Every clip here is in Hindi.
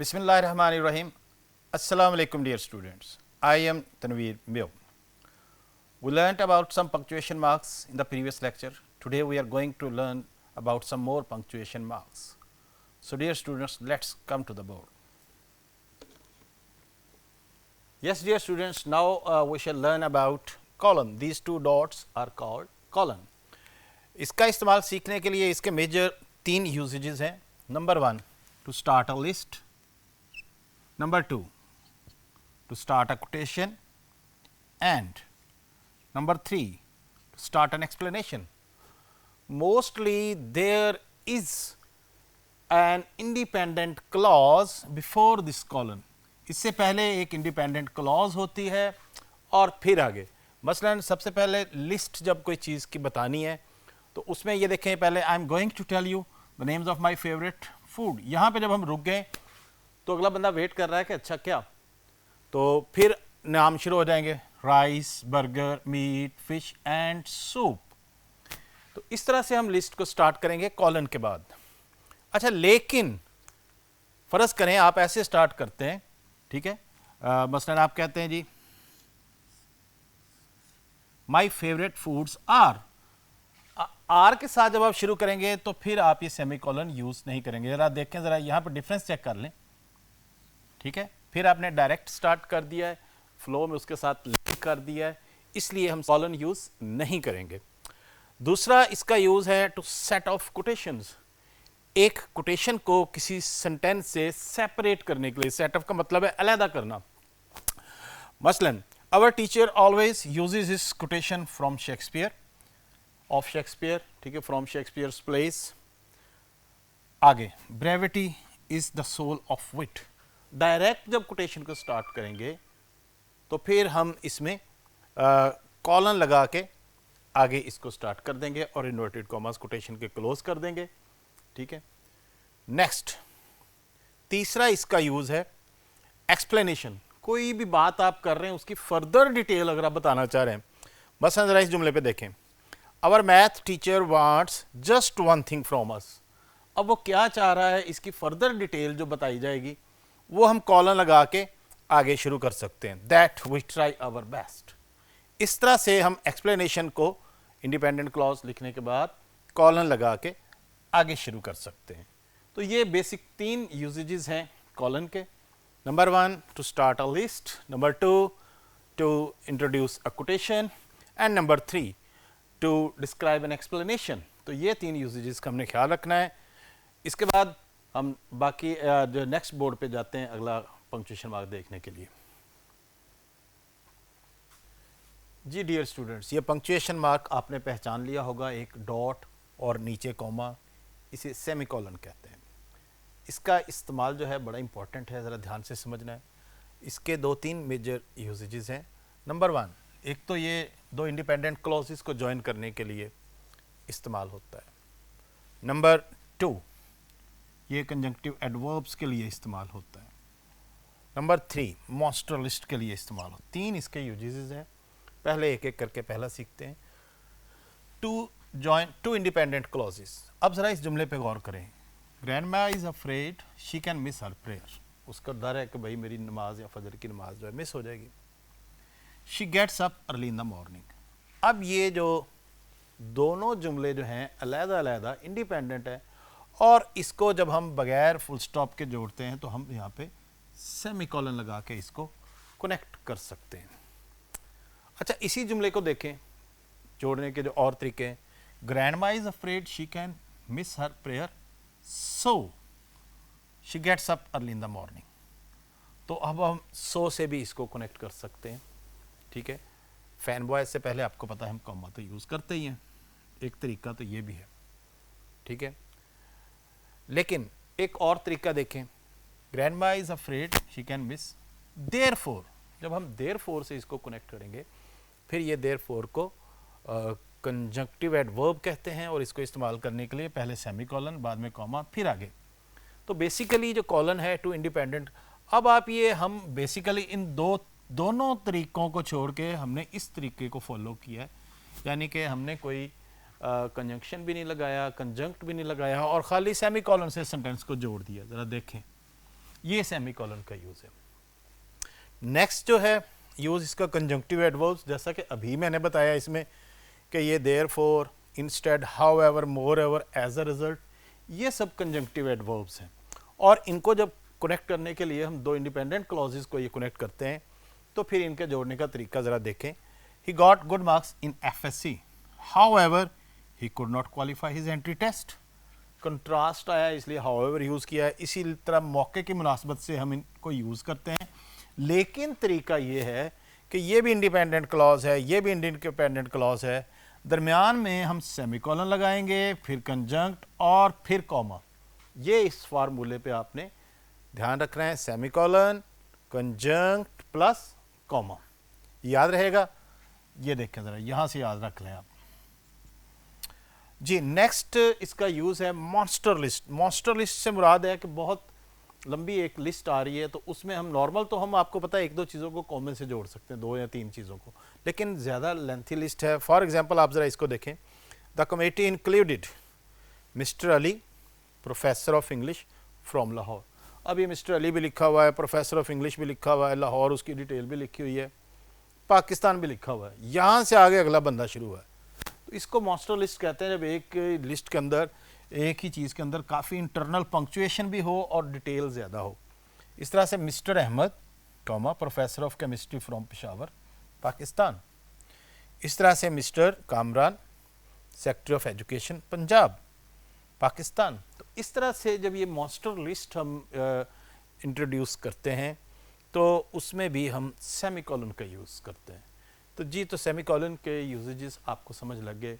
Bismillahirrahmanirrahim. Assalamu alaikum dear students. I am Tanveer Mio. We learnt about some punctuation marks in the previous lecture. Today we are going to learn about some more punctuation marks. So dear students, let's come to the board. Yes dear students, now we shall learn about colon. These two dots are called colon. इसका इस्तेमाल सीखने के लिए इसके मेजर 3 यूजेजेस हैं. Number 1 to start a list, number 2 to start a quotation, and number 3 to start an explanation. Mostly there is an independent clause before this colon. इससे पहले एक इंडिपेंडेंट क्लॉज होती है और फिर आगे. मसलन सबसे पहले लिस्ट जब कोई चीज़ की बतानी है तो उसमें ये देखें, पहले I am going to tell you the names of my favourite food. यहाँ पे जब हम रुक गए तो अगला बंदा वेट कर रहा है कि अच्छा क्या, तो फिर नाम शुरू हो जाएंगे, rice, burger, meat, fish and soup. तो इस तरह से हम लिस्ट को स्टार्ट करेंगे कॉलन के बाद. अच्छा, लेकिन फ़र्ज़ करें आप ऐसे स्टार्ट करते हैं, ठीक है, मसलन आप कहते हैं जी माई फेवरेट फूड्स आर के साथ जब आप शुरू करेंगे तो फिर आप ये सेमी कॉलन यूज़ नहीं करेंगे. ज़रा देखें, ज़रा यहाँ पर डिफरेंस चेक कर लें, ठीक है. फिर आपने डायरेक्ट स्टार्ट कर दिया है, फ्लो में उसके साथ लिंक कर दिया है, इसलिए हम कॉलन यूज़ नहीं करेंगे. दूसरा इसका यूज़ है टू सेट ऑफ कोटेशंस. एक कोटेशन को किसी सेंटेंस से सेपरेट करने के लिए. सेट ऑफ का मतलब है अलहदा करना. मसलन our teacher always uses his quotation from Shakespeare, of Shakespeare, ठीक है, फ्रॉम शेक्सपियर्स प्लेस. आगे brevity is the soul of wit. Direct जब कोटेशन को स्टार्ट करेंगे तो फिर हम इसमें कॉलन लगा के आगे इसको स्टार्ट कर देंगे और इन्वर्टेड कॉमास कोटेशन के क्लोज कर देंगे, ठीक है. नेक्स्ट, तीसरा इसका यूज है एक्सप्लेनेशन. कोई भी बात आप कर रहे हैं उसकी फर्दर डिटेल अगर आप बताना चाह रहे हैं. बस जरा इस जुमले पे देखें, our math teacher wants just one thing from us. अब वो क्या चाह रहा है, इसकी फर्दर डिटेल जो बताई जाएगी वो हम कॉलन लगा के आगे शुरू कर सकते हैं. That we try our best. इस तरह से हम एक्सप्लेनेशन को इंडिपेंडेंट क्लॉज लिखने के बाद कॉलन लगा के आगे शुरू कर सकते हैं. तो ये बेसिक 3 यूजेजेस हैं कॉलन के. Number 1 to start a list, number 2 to introduce a quotation, and number 3 to describe an explanation. तो ये 3 यूजेजेस का हमने ख्याल रखना है. इसके बाद हम बाकी जो नेक्स्ट बोर्ड पे जाते हैं अगला पंक्चुएशन मार्क देखने के लिए. जी डियर स्टूडेंट्स, ये पंक्चुएशन मार्क आपने पहचान लिया होगा, एक डॉट और नीचे कॉमा, इसे सेमीकोलन कहते हैं. इसका इस्तेमाल जो है बड़ा इंपॉर्टेंट है, ज़रा ध्यान से समझना है. इसके 2-3 मेजर यूजेजेस हैं. नंबर 1, एक तो ये 2 इंडिपेंडेंट क्लॉजेस को ज्वाइन करने के लिए इस्तेमाल होता है. नंबर 2, ये कंजंक्टिव एडवर्ब्स के लिए इस्तेमाल होता है. नंबर 3, मॉन्स्टर लिस्ट के लिए इस्तेमाल होता है. 3 इसके यूजेजेस हैं. पहले एक एक करके पहला सीखते हैं. Two independent clauses. अब ज़रा इस जुमले पे गौर करें. Grandma is afraid she can miss her prayer. उसका डर है कि भाई मेरी नमाज या फजर की नमाज जो है मिस हो जाएगी. She gets up early in the morning. अब ये जो दोनों जुमले जो हैं अलहदा अलहदा इंडिपेंडेंट है, और इसको जब हम बगैर फुल स्टॉप के जोड़ते हैं तो हम यहाँ पे सेमीकोलन लगा के इसको कनेक्ट कर सकते हैं. अच्छा, इसी जुमले को देखें, जोड़ने के जो और तरीके हैं. Grandma is afraid she can miss her prayer, so she gets up early in the morning. तो अब हम सो से भी इसको कनेक्ट कर सकते हैं, ठीक है. फैन बॉय से पहले आपको पता है हम कॉमा तो यूज़ करते ही हैं, एक तरीका तो ये भी है, ठीक है. लेकिन एक और तरीका देखें. Grandma is afraid she can miss therefore. जब हम देयरफॉर से इसको कनेक्ट करेंगे फिर ये देयरफॉर को कंजंक्टिव एडवर्ब कहते हैं, और इसको इस्तेमाल करने के लिए पहले सेमीकोलन, बाद में कॉमा, फिर आगे. तो बेसिकली जो कॉलन है टू इंडिपेंडेंट. अब आप ये हम बेसिकली इन दोनों तरीकों को छोड़ के हमने इस तरीके को फॉलो किया है, यानी कि हमने कोई कंजंक्शन भी नहीं लगाया, कंजंक्ट भी नहीं लगाया, और ख़ाली सेमीकोलन से सेंटेंस को जोड़ दिया. ज़रा देखें, ये सेमीकोलन का यूज़ है। नेक्स्ट जो है यूज़ इसका कंजंक्टिव एडवर्ब्स, जैसा कि अभी मैंने बताया इसमें कि ये therefore, instead, however, moreover, as a result, ये सब कंजंक्टिव एडवर्ब्स हैं। और इनको जब कनेक्ट करने के लिए हम दो इंडिपेंडेंट क्लॉजेस को ये कनेक्ट करते हैं, तो फिर इनके जोड़ने का तरीका ज़रा देखें। He got good marks in FSC, however he could not qualify his entry test. Contrast आया इसलिए हाउएवर यूज़ किया है। इसी तरह मौके की मुनासबत से हम इनको यूज़ करते हैं, लेकिन तरीका ये है कि ये भी इंडिपेंडेंट क्लॉज है, ये भी इंडिपेंडेंट क्लॉज है, दरमियान में हम सेमीकोलन लगाएंगे, फिर कंजंक्ट और फिर कॉमा। ये इस फार्मूले पे आपने ध्यान रखना है, सेमीकोलन, कंजंक्ट प्लस कॉमा, याद रहेगा। ये देखें ज़रा, यहाँ से याद रख लें आप जी। नेक्स्ट इसका यूज़ है मॉन्स्टर लिस्ट। मॉन्स्टर लिस्ट से मुराद है कि बहुत लंबी एक लिस्ट आ रही है, तो उसमें हम नॉर्मल तो हम आपको पता है एक दो चीज़ों को कॉमन से जोड़ सकते हैं, दो या तीन चीज़ों को, लेकिन ज़्यादा लेंथी लिस्ट है। फॉर एग्जांपल आप ज़रा इसको देखें, the committee included mister Ali, professor of English from Lahore. अब ये मिस्टर अली भी लिखा हुआ है, प्रोफेसर ऑफ इंग्लिश भी लिखा हुआ है, लाहौर उसकी डिटेल भी लिखी हुई है, पाकिस्तान भी लिखा हुआ है, यहाँ से आगे अगला बंदा शुरू हुआ है। तो इसको मास्टर लिस्ट कहते हैं, जब एक लिस्ट के अंदर, एक ही चीज़ के अंदर काफ़ी इंटरनल पंक्चुएशन भी हो और डिटेल ज़्यादा हो। इस तरह से Mr Ahmad, comma, professor of chemistry from Peshawar, Pakistan. इस तरह से Mr Kamran, secretary of education, Punjab, Pakistan. तो इस तरह से जब ये मास्टर लिस्ट हम इंट्रोड्यूस करते हैं, तो उसमें भी हम सेमीकोलन का यूज़ करते हैं। तो जी, तो सेमीकोलन के यूजेजेस आपको समझ लग गए।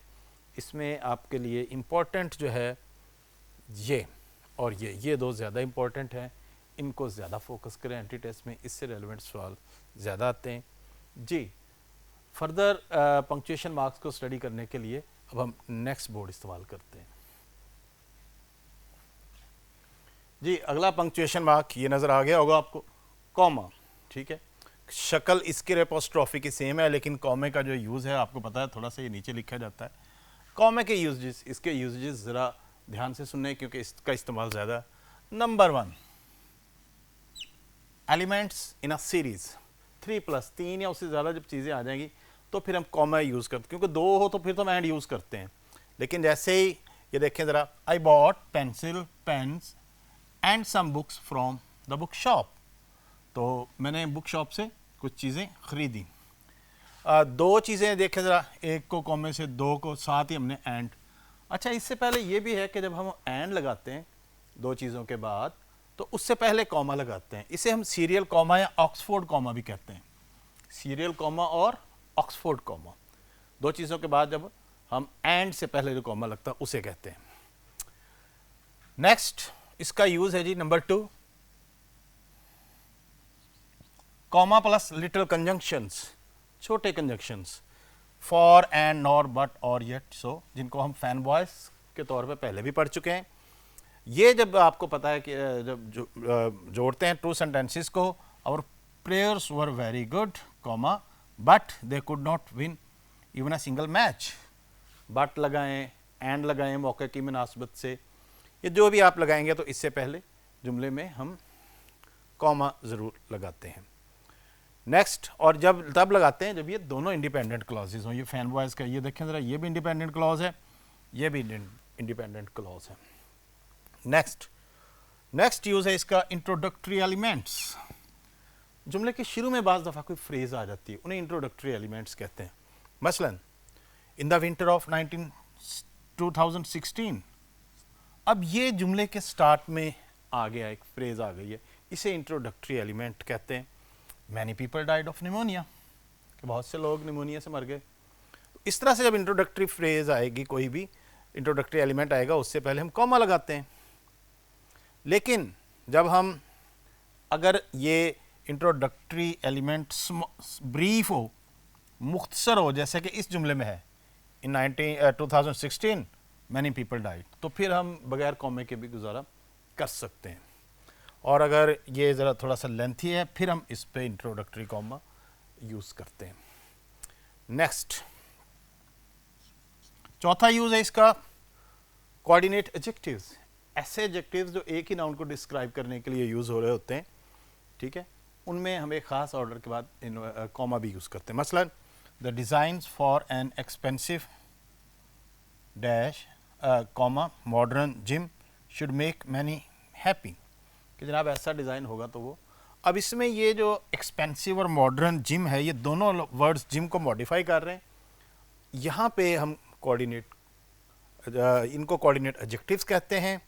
इसमें आपके लिए इम्पोर्टेंट जो है ये और ये दो ज़्यादा इम्पोर्टेंट हैं, इनको ज़्यादा फोकस करें एंट्री टेस्ट में, इससे रेलेवेंट सवाल ज़्यादा आते हैं जी। फर्दर पंक्चुएशन मार्क्स को स्टडी करने के लिए अब हम नेक्स्ट बोर्ड इस्तेमाल करते हैं जी। अगला पंक्चुएशन मार्क ये नज़र आ गया होगा आपको, कॉमा, ठीक है। शक्ल इसके एपोस्ट्रोफी की सेम है, लेकिन कॉमे का जो यूज़ है आपको पता है, थोड़ा सा ये नीचे लिखा जाता है। कॉमे के यूजेस, इसके यूजेस ज़रा ध्यान से सुनने, क्योंकि इसका इस्तेमाल ज़्यादा। Number 1, elements in a series, 3+3 या उससे ज़्यादा जब चीज़ें आ जाएंगी तो फिर हम कॉमा यूज़ करते हैं, क्योंकि दो हो तो फिर तो हम एंड यूज़ करते हैं। लेकिन जैसे ही ये देखें ज़रा, I bought pencil, pens and some books from the book shop, तो मैंने बुक शॉप से कुछ चीज़ें ख़रीदी। दो चीज़ें देखें ज़रा, एक को कॉमे से, दो को, साथ ही हमने एंड। अच्छा, इससे पहले ये भी है कि जब हम एंड लगाते हैं दो चीज़ों के बाद, तो उससे पहले कॉमा लगाते हैं। इसे हम सीरियल कॉमा या ऑक्सफोर्ड कॉमा भी कहते हैं। सीरियल कॉमा और ऑक्सफोर्ड कॉमा, दो चीज़ों के बाद जब हम एंड से पहले जो कॉमा लगता है उसे कहते हैं। नेक्स्ट इसका यूज़ है जी, number 2, comma plus little conjunctions, छोटे conjunctions, for, and, nor, but, or, yet, so, जिनको हम फैन बॉयज के तौर पे पहले भी पढ़ चुके हैं। ये जब आपको पता है कि जब जोड़ते हैं टू सेंटेंसेस को, our players were very good, comma, but they could not win even a single match. But लगाएं, एंड लगाएं मौके की मुनासबत से, ये जो भी आप लगाएंगे तो इससे पहले जुमले में हम कॉमा ज़रूर लगाते हैं। नेक्स्ट, और जब तब लगाते हैं जब ये दोनों इंडिपेंडेंट क्लॉजेज हों। ये फैन बॉयज़ का, ये देखें ज़रा, ये भी इंडिपेंडेंट क्लॉज है, ये भी इंडिपेंडेंट क्लॉज है। नेक्स्ट यूज़ है इसका इंट्रोडक्टरी एलिमेंट्स। जुमले के शुरू में बाज़ दफ़ा कोई फ्रेज़ आ जाती है, उन्हें इंट्रोडक्टरी एलिमेंट्स कहते हैं। मसलन, इन द विंटर ऑफ 2016, अब ये जुमले के स्टार्ट में आ गया, एक फ्रेज़ आ गई है, इसे इंट्रोडक्टरी एलिमेंट कहते हैं। Many people died of pneumonia, कि बहुत से लोग निमोनिया से मर गए। तो इस तरह से जब इंट्रोडक्टरी फ्रेज़ आएगी, कोई भी इंट्रोडक्टरी एलिमेंट आएगा, उससे पहले हम कॉमा लगाते हैं। लेकिन जब हम, अगर ये इंट्रोडक्टरी एलिमेंट ब्रीफ हो, मुख्तसर हो, जैसे कि इस जुमले में है, इन 2016 मैनी पीपल डाइड, तो फिर हम बगैर कॉमे के भी गुजारा कर सकते हैं। और अगर ये ज़रा थोड़ा सा लेंथी है, फिर हम इस पे इंट्रोडक्टरी कॉमा यूज़ करते हैं। नेक्स्ट, चौथा यूज़ है इसका कोऑर्डिनेट एडजेक्टिव्स। ऐसे एडजेक्टिव्स जो एक ही नाउन को डिस्क्राइब करने के लिए यूज़ हो रहे होते हैं, ठीक है, उनमें हम एक ख़ास ऑर्डर के बाद कॉमा भी यूज़ करते हैं। मसलन the designs for an expensive dash comma modern gym should make many happy, कि जनाब ऐसा डिज़ाइन होगा तो वो। अब इसमें ये जो एक्सपेंसिव और मॉडर्न जिम है, ये दोनों वर्ड्स जिम को मॉडिफाई कर रहे हैं। यहाँ पे हम इनको कोऑर्डिनेट एडजेक्टिव्स कहते हैं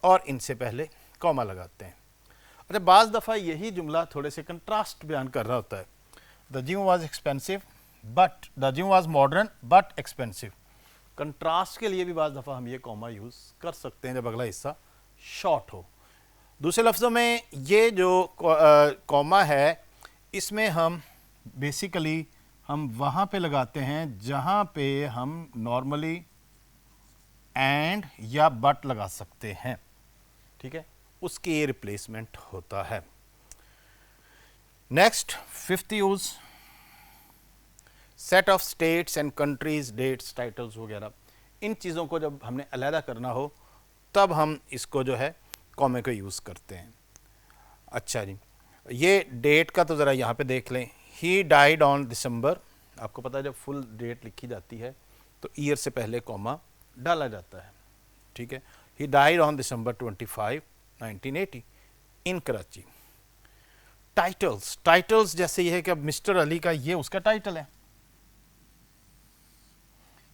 और इनसे पहले कॉमा लगाते हैं। अच्छा, बाज़ दफ़ा यही जुमला थोड़े से कंट्रास्ट बयान कर रहा होता है। The gym was expensive but the gym was modern but expensive. Contrast के लिए भी बाज़ दफ़ा हम ये कॉमा यूज़ कर सकते हैं जब अगला हिस्सा शॉर्ट हो। दूसरे लफ्ज़ों में ये जो कॉमा है, इसमें हम बेसिकली हम वहाँ पे लगाते हैं जहाँ पे हम नॉर्मली एंड या बट लगा सकते हैं, ठीक है, उसकी ये रिप्लेसमेंट होता है। Next, fifth use, set of states and countries, dates, titles वगैरह, इन चीज़ों को जब हमने अलहदा करना हो तब हम इसको जो है कॉमे को यूज़ करते हैं। अच्छा जी, ये डेट का तो ज़रा यहाँ पे देख लें। ही डाइड ऑन दिसंबर, आपको पता है जब फुल डेट लिखी जाती है तो ईयर से पहले कॉमा डाला जाता है, ठीक है। He died on December 25, 1980 in Karachi. Titles, titles जैसे ये है कि अब मिस्टर अली का ये उसका टाइटल है।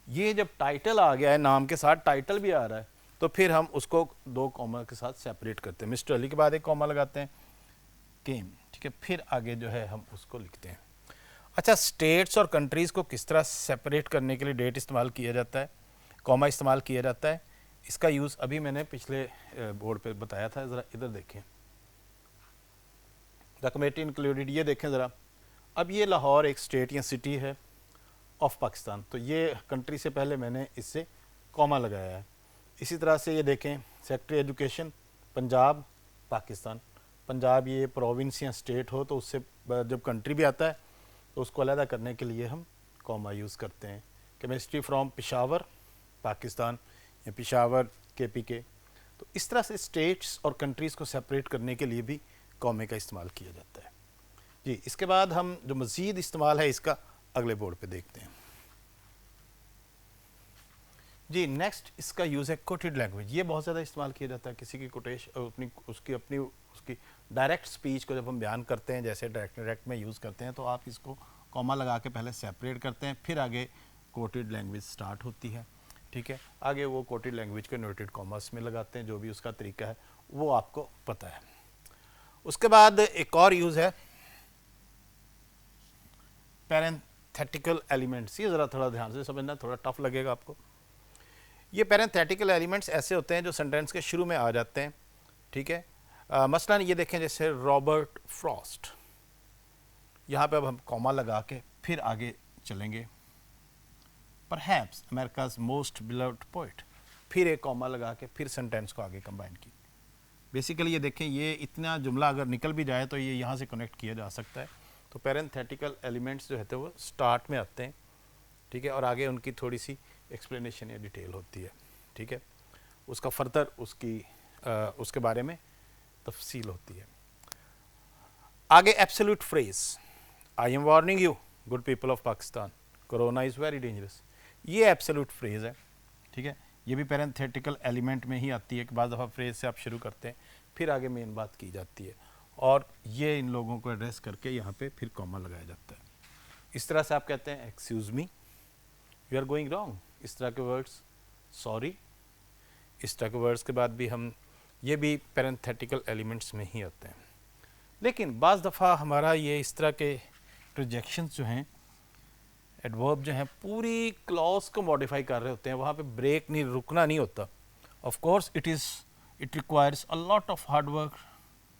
ये जब टाइटल आ गया है, नाम के साथ टाइटल भी आ रहा है, तो फिर हम उसको दो कॉमा के साथ सेपरेट करते हैं। मिस्टर अली के बाद एक कॉमा लगाते हैं, केम, ठीक है, फिर आगे जो है हम उसको लिखते हैं। अच्छा, स्टेट्स और कंट्रीज़ को किस तरह सेपरेट करने के लिए डेट इस्तेमाल किया जाता है, कॉमा इस्तेमाल किया जाता है, इसका यूज़ अभी मैंने पिछले बोर्ड पे बताया था। ज़रा इधर देखें, द कमेटी इंक्लूडेड, ये देखें ज़रा। अब ये लाहौर एक स्टेट या सिटी है ऑफ पाकिस्तान, तो ये कंट्री से पहले मैंने इससे कॉमा लगाया है। इसी तरह से ये देखें, सेक्रेटरी एजुकेशन पंजाब पाकिस्तान। पंजाब ये प्रोविंस या स्टेट हो तो उससे जब कंट्री भी आता है तो उसको अलहदा करने के लिए हम कॉमा यूज़ करते हैं। केमिस्ट्री फ्रॉम पेशावर पाकिस्तान या पेशावर KPK। तो इस तरह से स्टेट्स और कंट्रीज़ को सेपरेट करने के लिए भी कॉमे का इस्तेमाल किया जाता है जी। इसके बाद हम जो मज़ीद इस्तेमाल है इसका अगले बोर्ड पे देखते हैं जी। नेक्स्ट, इसका यूज़ है कोटेड लैंग्वेज। ये बहुत ज़्यादा इस्तेमाल किया जाता है किसी की कोटेशन, उसकी डायरेक्ट स्पीच को जब हम बयान करते हैं, जैसे डायरेक्ट में यूज़ करते हैं, तो आप इसको कॉमा लगा के पहले सेपरेट करते हैं, फिर आगे कोटेड लैंग्वेज स्टार्ट होती है, ठीक है। आगे वो कोटेड लैंग्वेज को इन्वर्टेड कॉमास में लगाते हैं, जो भी उसका तरीका है वो आपको पता है। उसके बाद एक और यूज़ है पैरेंथेटिकल एलिमेंट्स। ये ज़रा थोड़ा ध्यान से समझना, थोड़ा टफ लगेगा आपको। ये पैरेंथेटिकल एलिमेंट्स ऐसे होते हैं जो सेंटेंस के शुरू में आ जाते हैं, ठीक है। मसलन ये देखें, जैसे रॉबर्ट फ्रॉस्ट, यहाँ पे अब हम कॉमा लगा के फिर आगे चलेंगे। Perhaps America's most beloved poet, फिर एक कॉमा लगा के फिर सेंटेंस को आगे कंबाइन की। बेसिकली ये देखें, ये इतना जुमला अगर निकल भी जाए तो ये यहाँ से कनेक्ट किया जा सकता है। तो पैरेंथेटिकल एलिमेंट्स जो होते हैं वो स्टार्ट में आते हैं, ठीक है, और आगे उनकी थोड़ी सी एक्सप्लेनेशन या डिटेल होती है, ठीक है। उसका फर्दर उसके बारे में तफसील होती है। आगे absolute phrase, I am warning you good people of Pakistan, corona is very dangerous. ये एब्सोल्यूट फ्रेज है, ठीक है। ये भी पैरेंथेटिकल एलिमेंट में ही आती है कि बाद दफ़ा फ्रेज से आप शुरू करते हैं, फिर आगे मेन बात की जाती है, और ये इन लोगों को एड्रेस करके यहाँ पे फिर कॉमा लगाया जाता है। इस तरह से आप कहते हैं excuse me, you are going wrong, इस तरह के वर्ड्स, सॉरी, इस तरह के वर्ड्स के बाद भी हम, ये भी पैरेंथेटिकल एलिमेंट्स में ही आते हैं। लेकिन बाज़ दफ़ा हमारा ये इस तरह के प्रोजेक्शंस जो हैं, एडवर्ब जो हैं, पूरी क्लॉज को मॉडिफाई कर रहे होते हैं, वहाँ पे ब्रेक नहीं, रुकना नहीं होता। Of course it requires a lot of hard work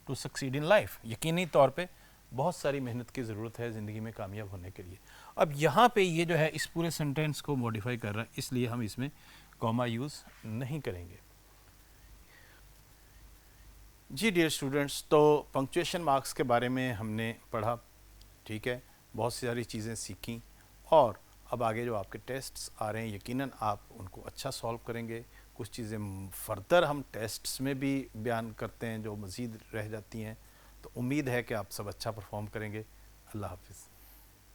to succeed in life. यकीनी तौर पे बहुत सारी मेहनत की ज़रूरत है ज़िंदगी में कामयाब होने के लिए। अब यहाँ पे ये जो है इस पूरे सेंटेंस को मॉडिफाई कर रहा है, इसलिए हम इसमें कॉमा यूज़ नहीं करेंगे जी। डियर स्टूडेंट्स, तो पंक्चुएशन मार्क्स के बारे में हमने पढ़ा, ठीक है, बहुत सारी चीज़ें सीखी, और अब आगे जो आपके टेस्ट्स आ रहे हैं यकीनन आप उनको अच्छा सॉल्व करेंगे, कुछ चीज़ें फर्दर हम टेस्ट्स में भी बयान करते हैं जो मज़ीद रह जाती हैं। तो उम्मीद है कि आप सब अच्छा परफॉर्म करेंगे। अल्लाह हाफिज़।